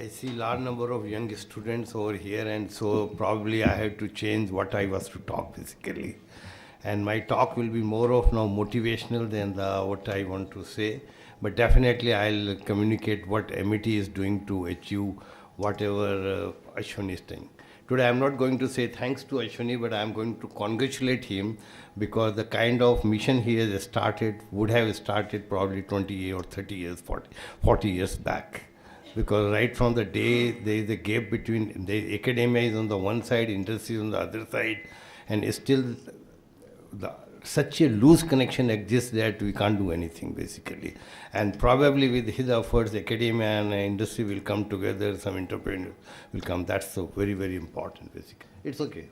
I see large number of young students over here, and so probably I have to change what I was to talk basically. And my talk will be more of now motivational than what I want to say. But definitely I'll communicate what MET is doing to achieve whatever Ashwin is doing. Today I'm not going to say thanks to Ashwini, but I'm going to congratulate him because the kind of mission he has started would have started probably 20 or 30 years, 40 years back. Because right from the day there is a gap between the academia is on the one side, industry is on the other side, and still such a loose connection exists that we can't do anything basically. And probably with his efforts, academia and industry will come together, some entrepreneurs will come. That's so very, very important basically. It's okay.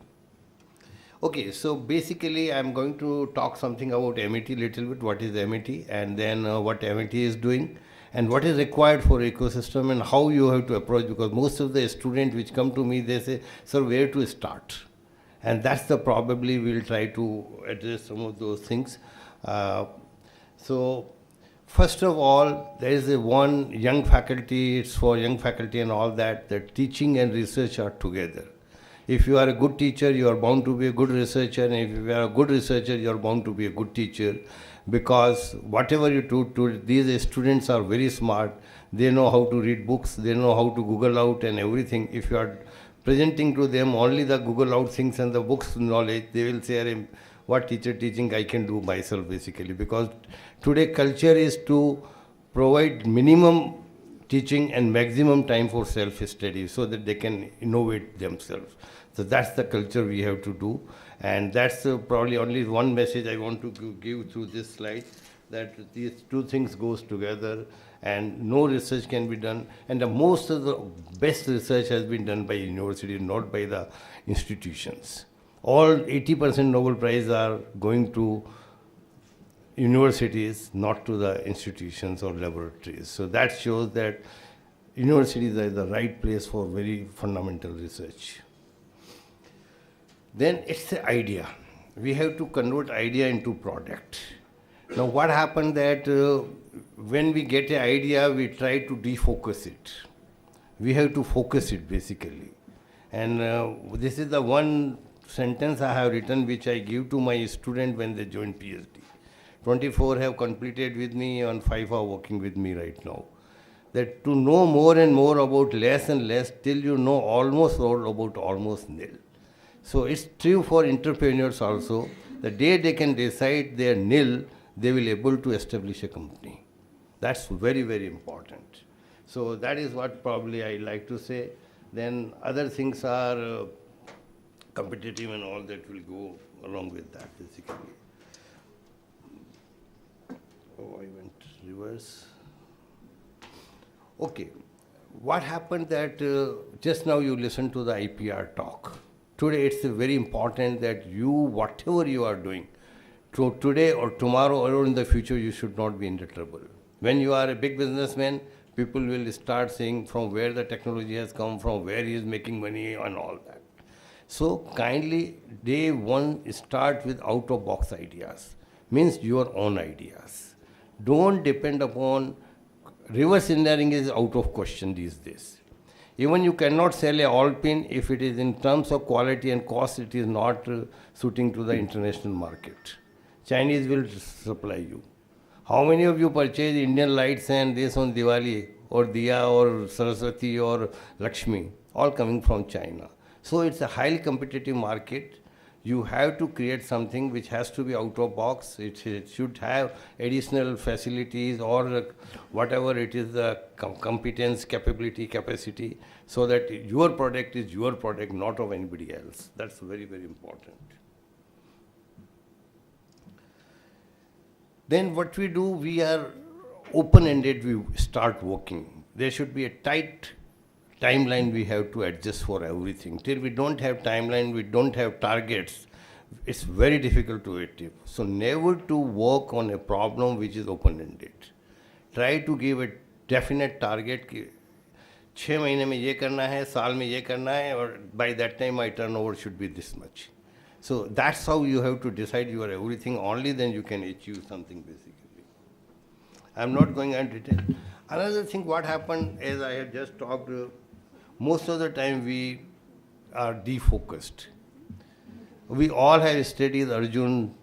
Okay, so basically I'm going to talk something about MET little bit, what is MET, and then what MET is doing, and what is required for ecosystem and how you have to approach, because most of the students which come to me, they say, sir, where to start? And that's the probably we'll try to address some of those things. So first of all, there is one young faculty, it's for young faculty and all that teaching and research are together. If you are a good teacher, you are bound to be a good researcher, and if you are a good researcher, you are bound to be a good teacher, because whatever you do, these students are very smart. They know how to read books, they know how to Google out and everything. If you are presenting to them only the Google out things and the books knowledge, they will say, what teacher teaching I can do myself basically, because today culture is to provide minimum teaching and maximum time for self-study so that they can innovate themselves. So that's the culture we have to do, and that's probably only one message I want to give through this slide, that these two things goes together and no research can be done, and most of the best research has been done by universities, not by the institutions. All 80% Nobel Prize are going to universities, not to the institutions or laboratories. So that shows that universities are the right place for very fundamental research. Then it's the idea. We have to convert idea into product. Now what happened that when we get an idea, we try to defocus it. We have to focus it basically. And this is the one sentence I have written which I give to my student when they join PhD. 24 have completed with me, and 5 are working with me right now. That to know more and more about less and less till you know almost all about almost nil. So it's true for entrepreneurs also. The day they can decide they are nil, they will be able to establish a company. That's very, very important. So that is what probably I like to say. Then other things are competitive and all that will go along with that basically. Oh, I went reverse. Okay, what happened that just now you listened to the IPR talk. Today it's very important that you, whatever you are doing, today or tomorrow or in the future, you should not be in the trouble. When you are a big businessman, people will start saying from where the technology has come from, where he is making money and all that. So kindly, day one, start with out-of-box ideas, means your own ideas. Don't depend upon, reverse engineering is out of question these days. Even you cannot sell a all pin if it is in terms of quality and cost, it is not suiting to the international market. Chinese will supply you. How many of you purchase Indian lights and this on Diwali or Diya or Saraswati or Lakshmi? All coming from China. So it's a highly competitive market. You have to create something which has to be out of box. It should have additional facilities or whatever it is, the competence, capability, capacity, so that your product is your product, not of anybody else. That's very, very important. Then what we do, we are open-ended, we start working. There should be a tight timeline we have to adjust for everything. Till we don't have timeline, we don't have targets, it's very difficult to achieve. So never to work on a problem which is open-ended. Try to give a definite target कि 6 महीने में ये करना है, साल में ये करना है, और by that time my turnover should be this much. So that's how you have to decide your everything, only then you can achieve something basically. I'm not going into detail. Another thing, what happened, as I had just talked, most of the time we are defocused. We all have studied Arjun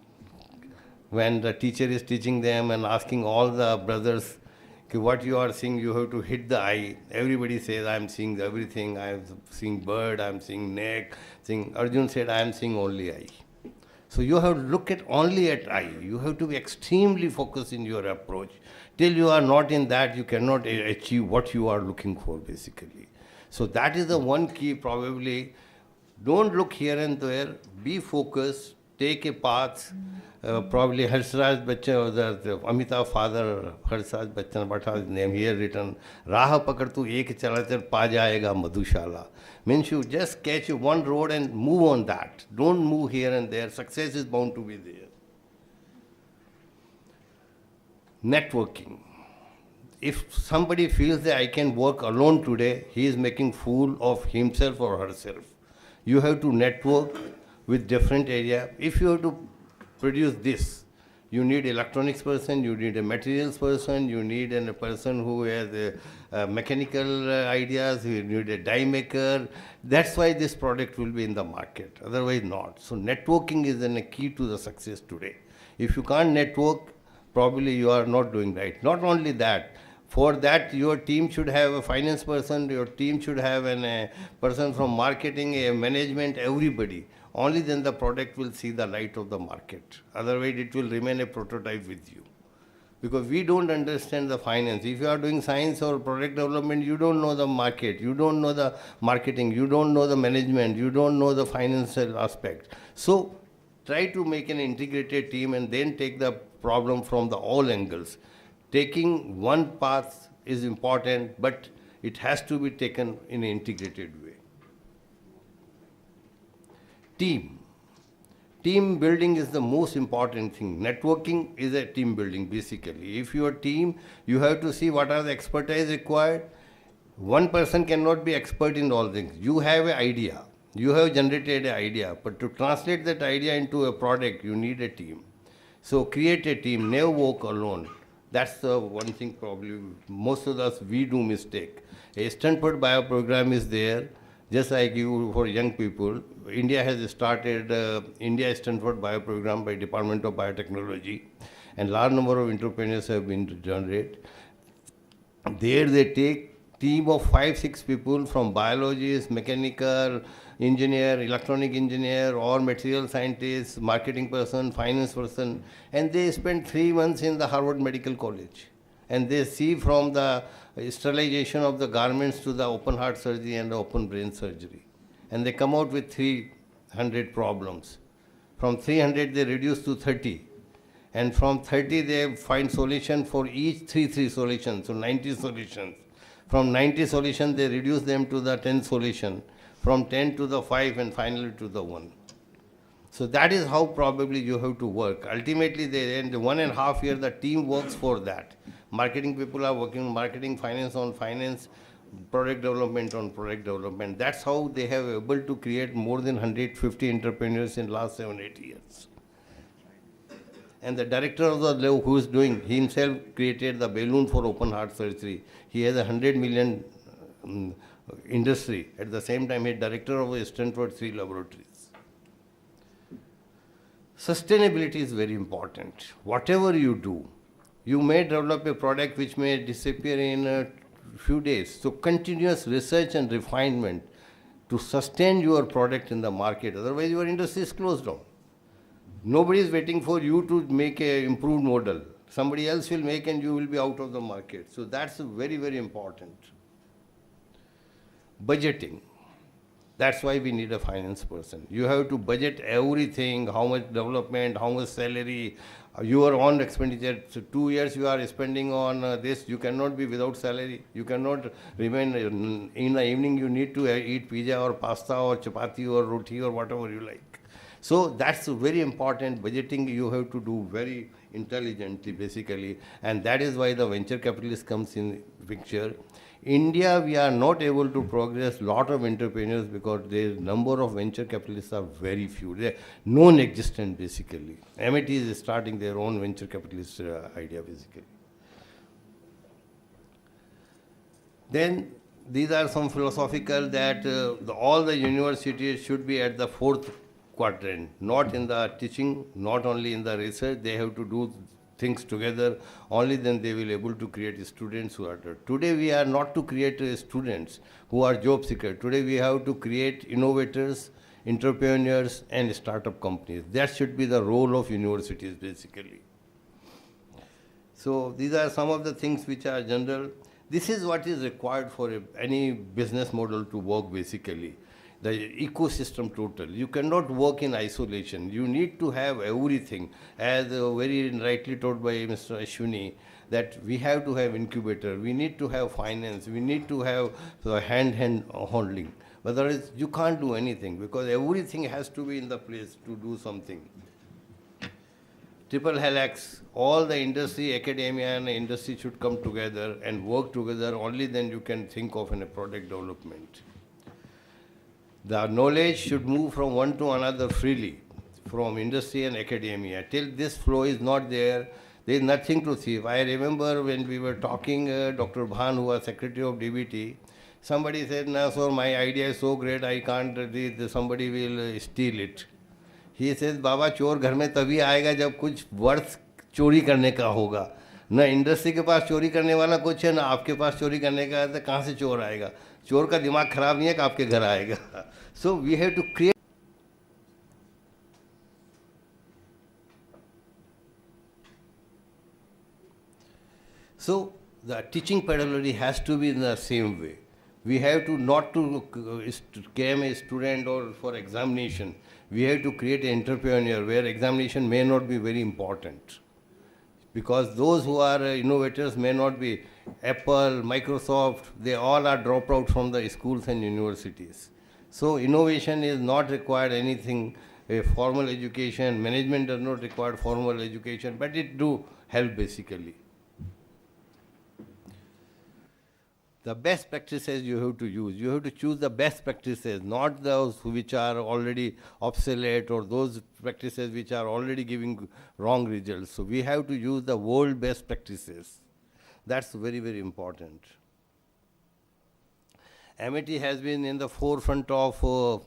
when the teacher is teaching them and asking all the brothers, "Okay, what you are seeing, you have to hit the eye." Everybody says, "I am seeing everything. I am seeing bird. I am seeing neck." Seeing. Arjun said, "I am seeing only eye." So you have to look at only at eye. You have to be extremely focused in your approach. Till you are not in that, you cannot achieve what you are looking for, basically. So that is the one key, probably. Don't look here and there. Be focused. Take a path. Probably Harsraj Bachchan, the Amitabh father, Harsraj Bachchan, what was his name? He had written, "Raha pakad tu ek chalachar pa jayega madhushala." Means you just catch one road and move on that. Don't move here and there. Success is bound to be there. Networking. If somebody feels that I can work alone today, he is making fool of himself or herself. You have to network with different area. If you have to produce this, you need electronics person, you need a materials person, you need a person who has mechanical ideas, you need a die maker. That's why this product will be in the market, otherwise not. So networking is a key to the success today. If you can't network, probably you are not doing right. Not only that, for that your team should have a finance person, your team should have a person from marketing, a management, everybody. Only then the product will see the light of the market. Otherwise it will remain a prototype with you. Because we don't understand the finance. If you are doing science or product development, you don't know the market, you don't know the marketing, you don't know the management, you don't know the financial aspect. So try to make an integrated team and then take the problem from the all angles. Taking one path is important, but it has to be taken in an integrated way. Team. Team building is the most important thing. Networking is a team building, basically. If your team, you have to see what are the expertise required. One person cannot be expert in all things. You have an idea. You have generated an idea, but to translate that idea into a product, you need a team. So create a team, never work alone. That's the one thing probably most of us, we do mistake. A Stanford Bio program is there, just like you for young people. India has started India Stanford Bio program by Department of Biotechnology, and large number of entrepreneurs have been generated. There they take team of 5-6 people from biologists, mechanical engineer, electronic engineer, or material scientist, marketing person, finance person, and they spend 3 months in the Harvard Medical College. And they see from the sterilization of the garments to the open heart surgery and the open brain surgery. And they come out with 300 problems. From 300 they reduce to 30. And from 30 they find solution for each 3 solutions, so 90 solutions. From 90 solutions they reduce them to the 10 solution. From 10 to the 5 and finally to the 1. So that is how probably you have to work. Ultimately, in the 1.5 year, the team works for that. Marketing people are working on marketing, finance on finance, product development on product development. That's how they have able to create more than 150 entrepreneurs in last 7-8 years. And the director of the lab who is doing, he himself created the balloon for open heart surgery. He has 100 million industry. At the same time, he is director of Stanford 3 laboratories. Sustainability is very important. Whatever you do, you may develop a product which may disappear in a few days. So continuous research and refinement to sustain your product in the market. Otherwise, your industry is closed down. Nobody is waiting for you to make an improved model. Somebody else will make and you will be out of the market. So that's very, very important. Budgeting. That's why we need a finance person. You have to budget everything, how much development, how much salary, your own expenditure. So 2 years you are spending on this, you cannot be without salary. You cannot remain, in the evening you need to eat pizza or pasta or chapati or roti or whatever you like. So that's very important. Budgeting you have to do very intelligently, basically. And that is why the venture capitalist comes in picture. India, we are not able to progress lot of entrepreneurs because the number of venture capitalists are very few. They are non-existent, basically. MIT is starting their own venture capitalist idea, basically. Then these are some philosophical that all the universities should be at the fourth quadrant, not in the teaching, not only in the research. They have to do things together. Only then they will able to create students who are there. Today we are not to create students who are job seekers. Today we have to create innovators, entrepreneurs, and startup companies. That should be the role of universities basically. So these are some of the things which are general. This is what is required for any business model to work basically. The ecosystem total. You cannot work in isolation. You need to have everything. As very rightly told by Mr. Ashwini, that we have to have incubator, we need to have finance, we need to have hand handling. Otherwise, you can't do anything because everything has to be in the place to do something. Triple helix, all the industry, academia and industry should come together and work together. Only then you can think of a product development. The knowledge should move from one to another freely, from industry and academia. Till this flow is not there, there is nothing to see. I remember when we were talking, Dr. Bhan, who was Secretary of DBT, somebody said, "No, sir, my idea is so great, I can't, somebody will steal it." He says, "बाबा चोर घर में तभी आएगा जब कुछ worth चोरी करने का होगा. न इंडस्ट्री के पास चोरी करने वाला कुछ है, ना आपके पास चोरी करने का है, तो कहाँ से चोर आएगा? चोर का दिमाग खराब नहीं है कि आपके घर आएगा." So we have to create. So the teaching pedagogy has to be in the same way. We have to not to scam a student or for examination. We have to create an entrepreneur where examination may not be very important. Because those who are innovators may not be Apple, Microsoft, they all are dropped out from the schools and universities. So innovation is not required anything, a formal education, management does not require formal education, but it do help basically. The best practices you have to use. You have to choose the best practices, not those which are already obsolete or those practices which are already giving wrong results. So we have to use the world best practices. That's very, very important. MIT has been in the forefront of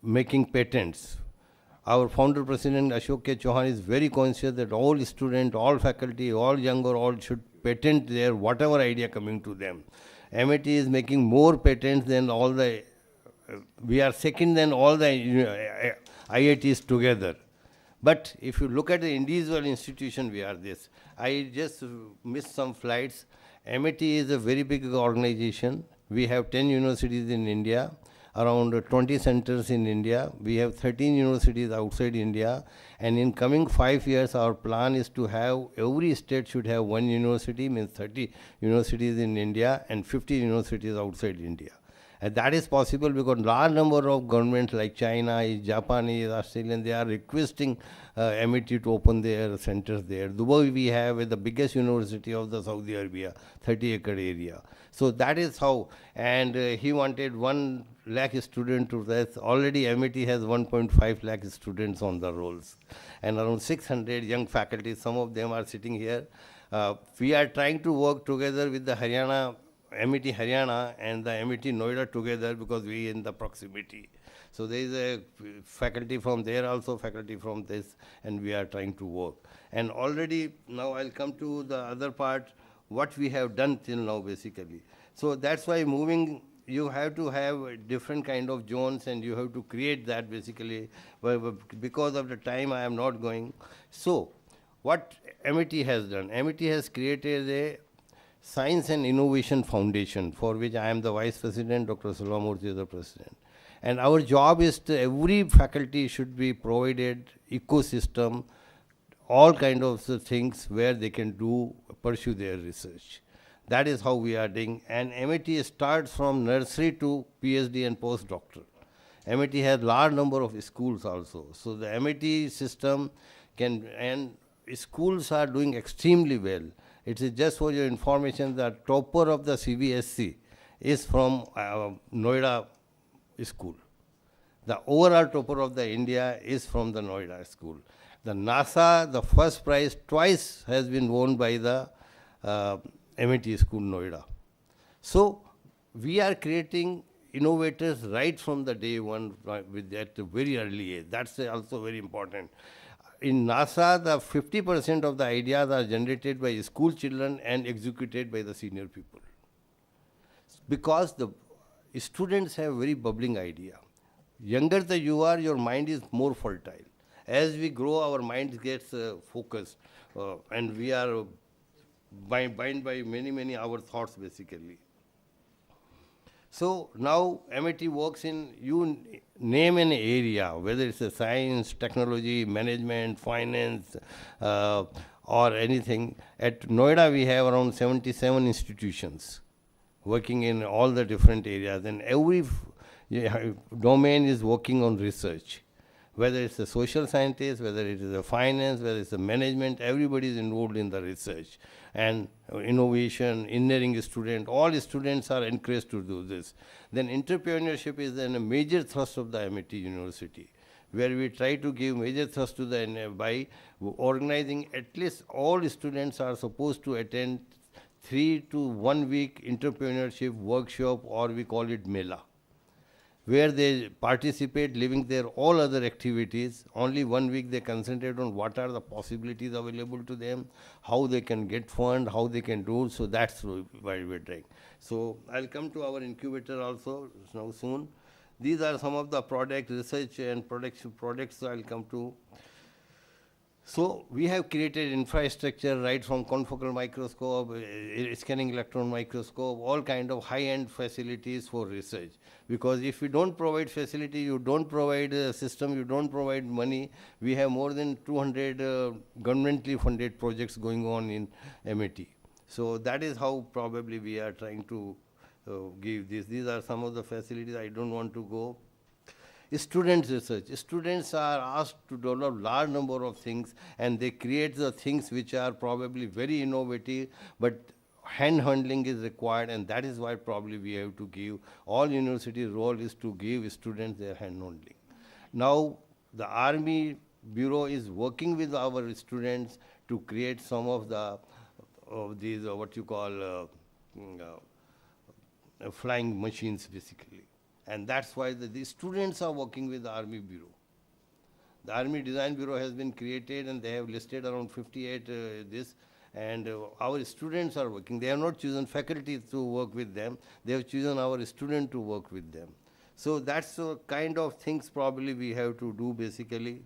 making patents. Our founder president Ashok K. Chauhan is very conscious that all students, all faculty, all young or all should patent their whatever idea coming to them. MIT is making more patents than all the, we are second than all the IITs together. But if you look at the individual institution, we are this. I just missed some flights. MIT is a very big organization. We have 10 universities in India, around 20 centers in India. We have 13 universities outside India. And in coming 5 years, our plan is to have, every state should have one university, means 30 universities in India and 50 universities outside India. And that is possible because large number of governments like China, Japanese, Australian, they are requesting MIT to open their centers there. Dubai we have the biggest university of the Saudi Arabia, 30-acre area. So that is how, and he wanted 1 lakh students to that. Already MIT has 1.5 lakh students on the rolls. And around 600 young faculty, some of them are sitting here. We are trying to work together with the MIT Haryana and the MIT Noida together because we in the proximity. So there is a faculty from there also, faculty from this, and we are trying to work. And already, now I'll come to the other part, what we have done till now basically. So that's why moving, you have to have different kind of zones and you have to create that basically. But because of the time I am not going. So what MIT has done, MIT has created a Science and Innovation Foundation, for which I am the Vice President, Dr. Sulamurthy is the President. And our job is to, every faculty should be provided ecosystem, all kind of things where they can pursue their research. That is how we are doing. And MIT starts from nursery to PhD and postdoctoral. MIT has large number of schools also. So the MIT system can, and schools are doing extremely well. It is just for your information, the topper of the CBSC is from Noida school. The overall topper of the India is from the Noida school. The NASA, the first prize twice has been won by the MIT school Noida. So we are creating innovators right from the day one, with at a very early age. That's also very important. In NASA, the 50% of the ideas are generated by school children and executed by the senior people, because the students have very bubbling idea. Younger the you are, your mind is more fertile. As we grow, our mind gets focused, and we are bind by many our thoughts basically. So now MIT works in, you name an area, whether it's a science, technology, management, finance, uh, or anything. At Noida, we have around 77 institutions working in all the different areas, and every yeah, domain is working on research. Whether it's a social scientist, whether it is a finance, whether it's a management, everybody is involved in the research and innovation. Engineering student, all students are encouraged to do this. Then entrepreneurship is then a major thrust of the MIT University, where we try to give major thrust to the by organizing at least all students are supposed to attend 3 to 1 week entrepreneurship workshop, or we call it Mela, where they participate, leaving their all other activities. Only 1 week they concentrate on what are the possibilities available to them, how they can get fund, how they can do. So that's why we're trying. So I'll come to our incubator also now soon. These are some of the product research and products I'll come to. So we have created infrastructure right from confocal microscope, scanning electron microscope, all kind of high-end facilities for research. Because if you don't provide facility, you don't provide a system, you don't provide money. We have more than 200 governmentally funded projects going on in MIT. So that is how probably we are trying to give this. These are some of the facilities. I don't want to go. Students research. Students are asked to develop large number of things, and they create the things which are probably very innovative, but hand handling is required, and that is why probably we have to give, all universities' role is to give students their hand handling. Now, the Army Bureau is working with our students to create some of the of these what you call flying machines basically. And that's why the students are working with the Army Bureau. The Army Design Bureau has been created, and they have listed around 58 this, and our students are working. They have not chosen faculty to work with them. They have chosen our student to work with them. So that's the kind of things probably we have to do basically.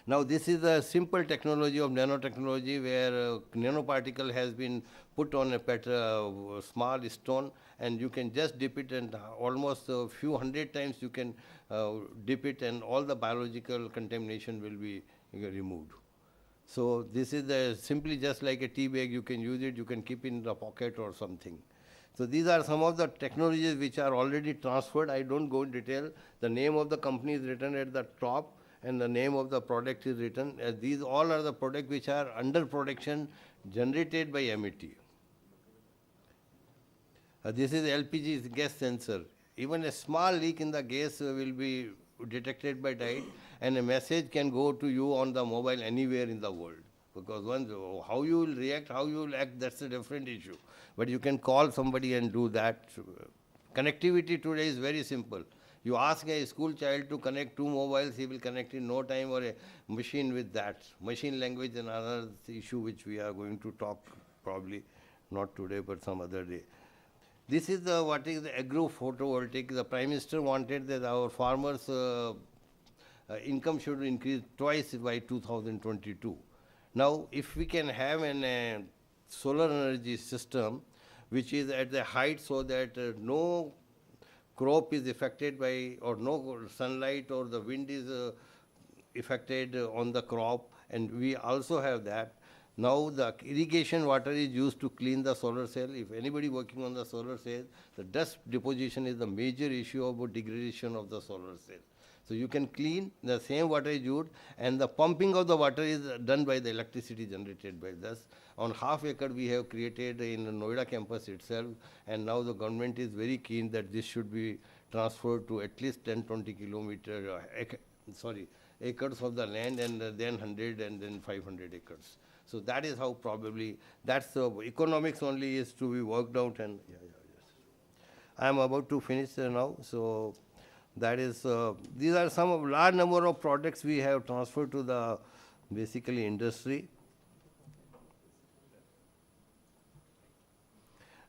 Now this is a simple technology of nanotechnology, where nanoparticle has been put on a small stone, and you can just dip it, and almost a few hundred times you can dip it, and all the biological contamination will be removed. So this is simply just like a tea bag. You can use it, you can keep in the pocket or something. So these are some of the technologies which are already transferred. I don't go in detail. The name of the company is written at the top, and the name of the product is written. These all are the products which are under production, generated by MIT. This is LPG gas sensor. Even a small leak in the gas will be detected by light, and a message can go to you on the mobile anywhere in the world. Because once, how you will react, how you will act, that's a different issue. But you can call somebody and do that. Connectivity today is very simple. You ask a school child to connect 2 mobiles, he will connect in no time, or a machine with that. Machine language is another issue which we are going to talk probably, not today, but some other day. This is what is the agro-photovoltaic. The Prime Minister wanted that our farmers' income should increase twice by 2022. Now, if we can have an solar energy system which is at the height, so that no crop is affected by, or no sunlight or the wind is affected on the crop, and we also have that. Now the irrigation water is used to clean the solar cell. If anybody working on the solar cell, the dust deposition is the major issue about degradation of the solar cell. So you can clean, the same water is used, and the pumping of the water is done by the electricity generated by this. On half acre we have created in the Noida campus itself, and now the government is very keen that this should be transferred to at least 10-20 kilometer, acres of the land, and then 100 and then 500 acres. So that is how probably, that's the economics only is to be worked out. And I am about to finish now. So that is, these are some of large number of products we have transferred to the basically industry.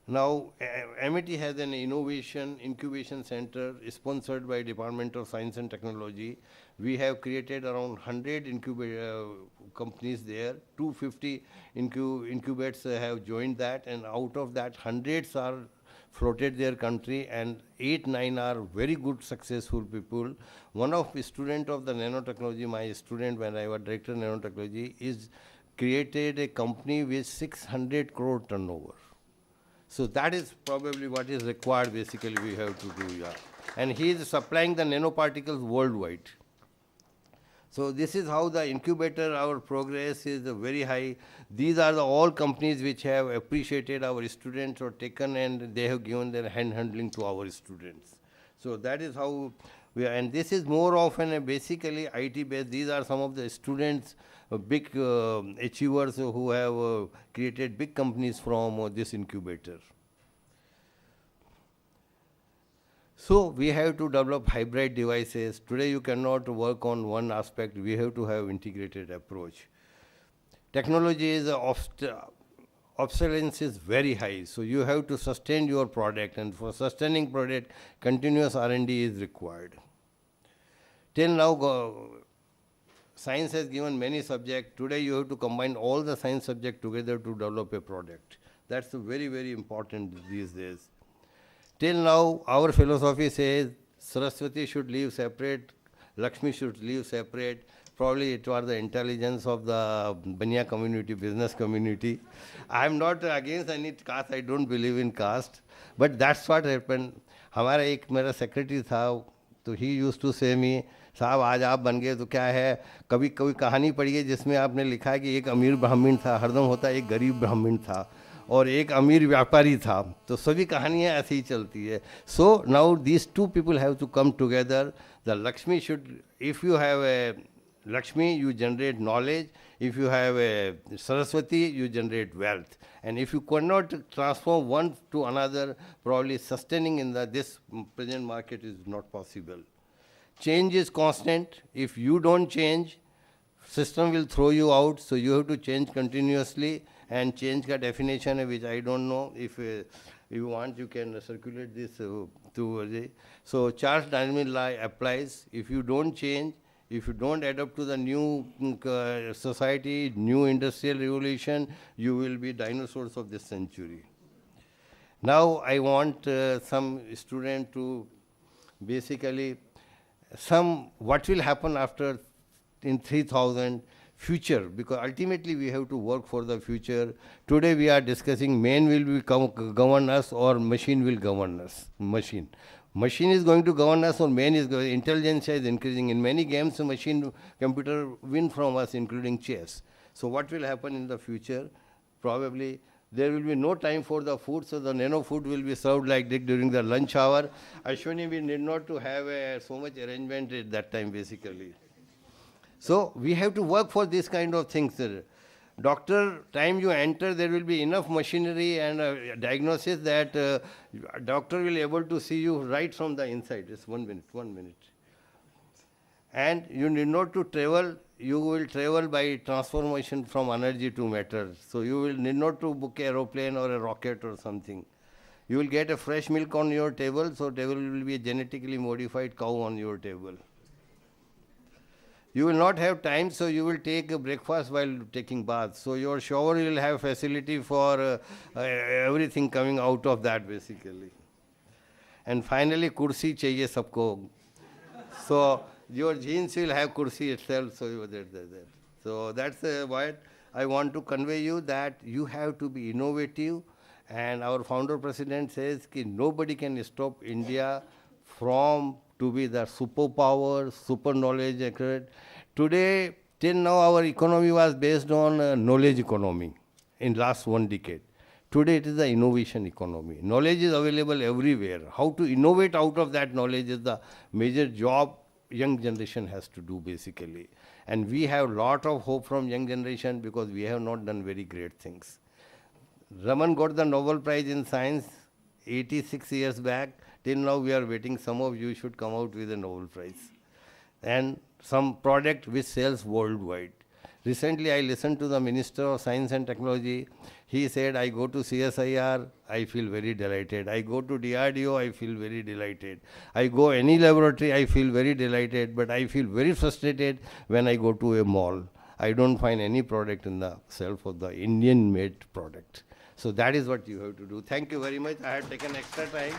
Now, MIT has an Innovation Incubation Center sponsored by Department of Science and Technology. We have created around 100 companies there. 250 incubators have joined that, and out of that, hundreds are floated their country, and 8, 9 are very good, successful people. One of the student of the nanotechnology, my student when I was director of nanotechnology, is created a company with 600 crore turnover. So that is probably what is required, basically we have to do, yeah. And he is supplying the nanoparticles worldwide. So this is how the incubator, our progress is very high. These are all companies which have appreciated our students or taken, and they have given their hand handling to our students. So that is how we are, and this is more often a basically IT based. These are some of the students, big achievers who have created big companies from this incubator. So we have to develop hybrid devices. Today you cannot work on one aspect. We have to have integrated approach. Technology is obsolescence is very high, so you have to sustain your product, and for sustaining product, continuous R&D is required. Till now, science has given many subjects. Today you have to combine all the science subjects together to develop a product. That's very, very important these days. Till now, our philosophy says Saraswati should live separate, Lakshmi should live separate. Probably it was the intelligence of the Banya community, business community. I am not against any caste, I don't believe in caste. But that's what happened. हमारा एक मेरा secretary था, तो he used to say me, साहब आज आप बन गए तो क्या है, कभी कोई कहानी पढ़िए जिसमें आपने लिखा है कि एक अमीर ब्राह्मण था, हरदम होता एक गरीब ब्राह्मण था, और एक अमीर व्यापारी था, तो सभी कहानियाँ ऐसे ही चलती है. So now these two people have to come together. The Lakshmi should, if you have a Lakshmi, you generate knowledge. If you have a Saraswati, you generate wealth. And if you cannot transform one to another, probably sustaining in this present market is not possible. Change is constant. If you don't change, system will throw you out. So you have to change continuously. And change ka definition, which I don't know. If you want, you can circulate this to. So Charles Darwin law applies. If you don't change, if you don't adapt to the new society, new industrial revolution, you will be dinosaurs of this century. Now I want some student to basically what will happen after in 3000 future, because ultimately we have to work for the future. Today we are discussing man will govern us or machine will govern us. Machine is going to govern us or man is going. Intelligence is increasing. In many games, computer win from us, including chess. So what will happen in the future? Probably there will be no time for the food, so the nano food will be served like this during the lunch hour. Ashwini, we need not to have so much arrangement at that time, basically. So we have to work for this kind of things. Doctor, time you enter, there will be enough machinery and diagnosis that doctor will able to see you right from the inside. Just 1 minute. And you need not to travel. You will travel by transformation from energy to matter. So you will need not to book an aeroplane or a rocket or something. You will get a fresh milk on your table. So table will be a genetically modified cow on your table. You will not have time, so you will take a breakfast while taking bath. So your shower will have facility for everything coming out of that, basically. And finally, kursi chahiye sabko. So your genes will have kursi itself. So that's what I want to convey you, that you have to be innovative. And our founder president says that nobody can stop India from to be the superpower, super knowledge accurate. Today, till now, our economy was based on knowledge economy in last 1 decade. Today, it is the innovation economy. Knowledge is available everywhere. How to innovate out of that knowledge is the major job young generation has to do, basically. And we have lot of hope from young generation because we have not done very great things. Raman got the Nobel Prize in Science 86 years back. Till now we are waiting. Some of you should come out with a Nobel Prize. And some product which sells worldwide. Recently I listened to the Minister of Science and Technology. He said, I go to CSIR, I feel very delighted. I go to DRDO, I feel very delighted. I go any laboratory, I feel very delighted. But I feel very frustrated when I go to a mall. I don't find any product in the shelf of the Indian made product. So that is what you have to do. Thank you very much. I have taken extra time.